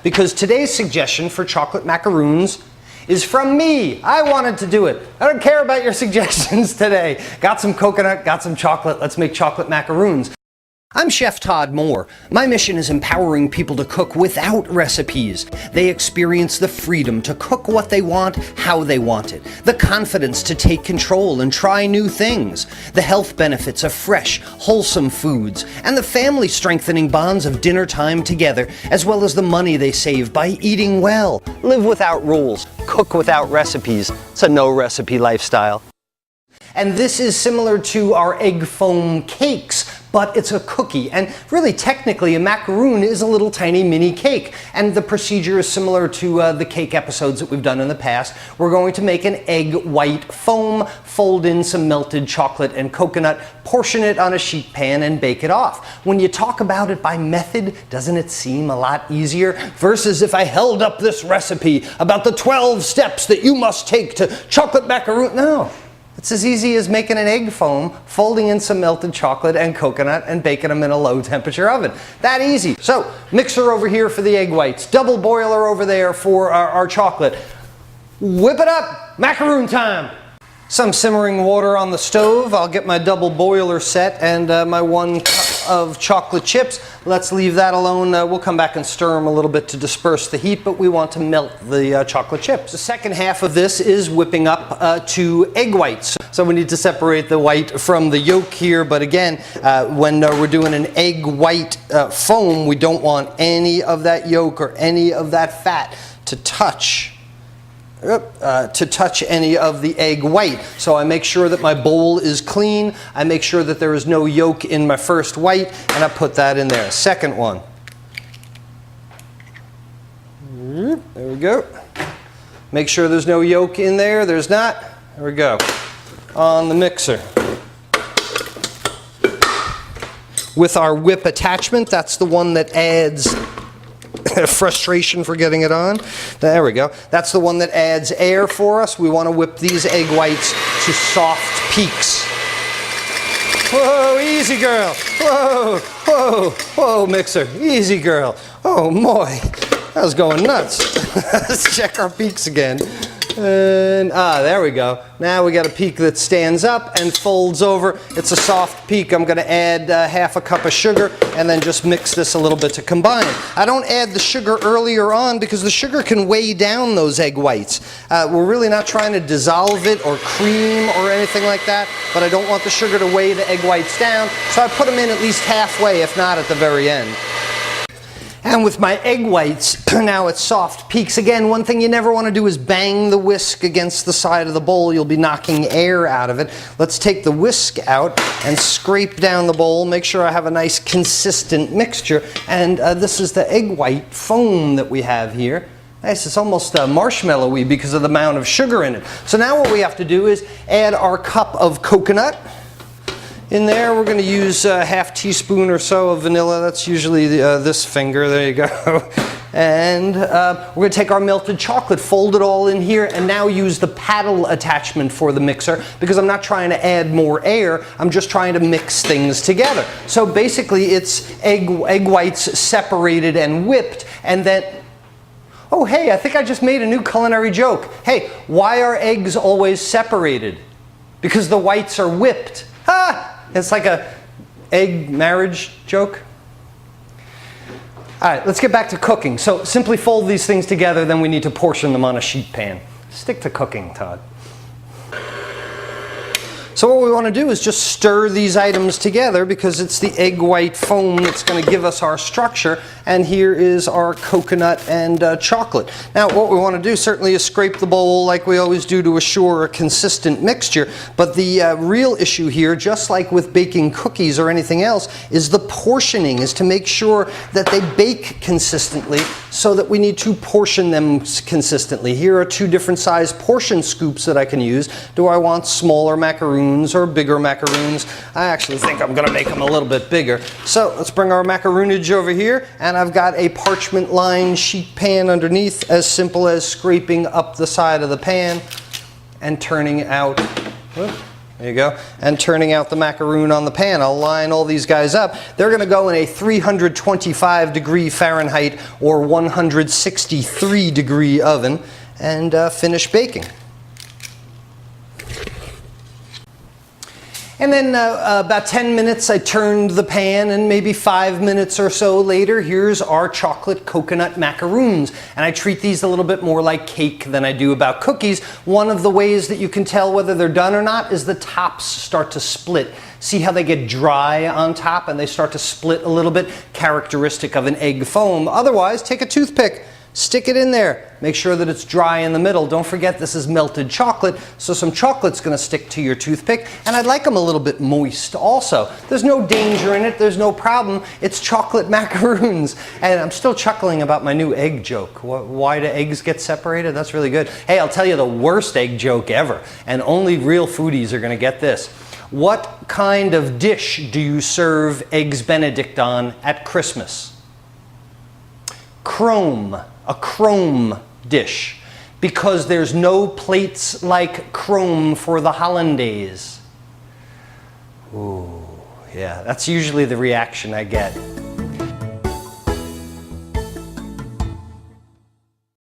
because today's suggestion for chocolate macaroons is from me. I wanted to do it. I don't care about your suggestions today. Got some coconut, got some chocolate, let's make chocolate macaroons. I'm Chef Todd Moore. My mission is empowering people to cook without recipes. They experience the freedom to cook what they want, how they want it, the confidence to take control and try new things, the health benefits of fresh, wholesome foods, and the family-strengthening bonds of dinner time together, as well as the money they save by eating well. Live without rules, cook without recipes. It's a no-recipe lifestyle. And this is similar to our egg foam cakes, but it's a cookie. And really, technically, a macaroon is a little tiny mini cake. And the procedure is similar to the cake episodes that we've done in the past. We're going to make an egg white foam, fold in some melted chocolate and coconut, portion it on a sheet pan, and bake it off. When you talk about it by method, doesn't it seem a lot easier? Versus if I held up this recipe about the 12 steps that you must take to chocolate macaroon. No. It's as easy as making an egg foam, folding in some melted chocolate and coconut, and baking them in a low temperature oven. That easy. So, mixer over here for the egg whites, double boiler over there for our chocolate. Whip it up, macaroon time! Some simmering water on the stove. I'll get my double boiler set and my 1 cup of chocolate chips. Let's leave that alone. We'll come back and stir them a little bit to disperse the heat, but we want to melt the chocolate chips. The second half of this is whipping up to egg whites. So we need to separate the white from the yolk here, but again, when we're doing an egg white foam, we don't want any of that yolk or any of that fat to touch any of the egg white. So I make sure that my bowl is clean. I make sure that there is no yolk in my first white, and I put that in there. Second one. There we go. Make sure there's no yolk in there. There's not. There we go. On the mixer. With our whip attachment, that's the one that adds frustration for getting it on. There we go. That's the one that adds air for us. We want to whip these egg whites to soft peaks. Whoa, easy girl. Whoa, whoa, whoa, mixer. Easy girl. Oh, boy. That was going nuts. Let's check our peaks again. And, there we go. Now we got a peak that stands up and folds over. It's a soft peak. I'm going to add half a cup of sugar and then just mix this a little bit to combine. I don't add the sugar earlier on because the sugar can weigh down those egg whites. We're really not trying to dissolve it or cream or anything like that, but I don't want the sugar to weigh the egg whites down, so I put them in at least halfway, if not at the very end. And with my egg whites, now it's soft peaks. Again, one thing you never want to do is bang the whisk against the side of the bowl. You'll be knocking air out of it. Let's take the whisk out and scrape down the bowl. Make sure I have a nice consistent mixture. And this is the egg white foam that we have here. Nice, it's almost marshmallowy because of the amount of sugar in it. So now what we have to do is add our cup of coconut. In there, we're going to use a half teaspoon or so of vanilla. That's usually this finger. There you go. And we're going to take our melted chocolate, fold it all in here, and now use the paddle attachment for the mixer because I'm not trying to add more air. I'm just trying to mix things together. So basically, it's egg whites separated and whipped, and then... Oh, hey, I think I just made a new culinary joke. Hey, why are eggs always separated? Because the whites are whipped. Ah! It's like a egg marriage joke. All right, let's get back to cooking. So simply fold these things together, then we need to portion them on a sheet pan. Stick to cooking, Todd. So what we want to do is just stir these items together because it's the egg white foam that's going to give us our structure. And here is our coconut and chocolate. Now what we want to do certainly is scrape the bowl like we always do to assure a consistent mixture. But the real issue here, just like with baking cookies or anything else, is the portioning, is to make sure that they bake consistently so that we need to portion them consistently. Here are 2 different size portion scoops that I can use. Do I want smaller macaroons or bigger macaroons? I actually think I'm going to make them a little bit bigger. So let's bring our macaroonage over here, and I've got a parchment lined sheet pan underneath, as simple as scraping up the side of the pan and turning out There you go. And turning out the macaroon on the pan. I'll line all these guys up. They're going to go in a 325 degree Fahrenheit or 163 degree oven and finish baking. And then about 10 minutes I turned the pan, and maybe 5 minutes or so later, here's our chocolate coconut macaroons. And I treat these a little bit more like cake than I do about cookies. One of the ways that you can tell whether they're done or not is the tops start to split. See how they get dry on top and they start to split a little bit? Characteristic of an egg foam. Otherwise, take a toothpick. Stick it in there. Make sure that it's dry in the middle. Don't forget this is melted chocolate, so some chocolate's going to stick to your toothpick. And I'd like them a little bit moist also. There's no danger in it. There's no problem. It's chocolate macaroons. And I'm still chuckling about my new egg joke. Why do eggs get separated? That's really good. Hey, I'll tell you the worst egg joke ever. And only real foodies are going to get this. What kind of dish do you serve Eggs Benedict on at Christmas? Chrome. A chrome dish, because there's no plates like chrome for the hollandaise. Ooh, yeah, that's usually the reaction I get.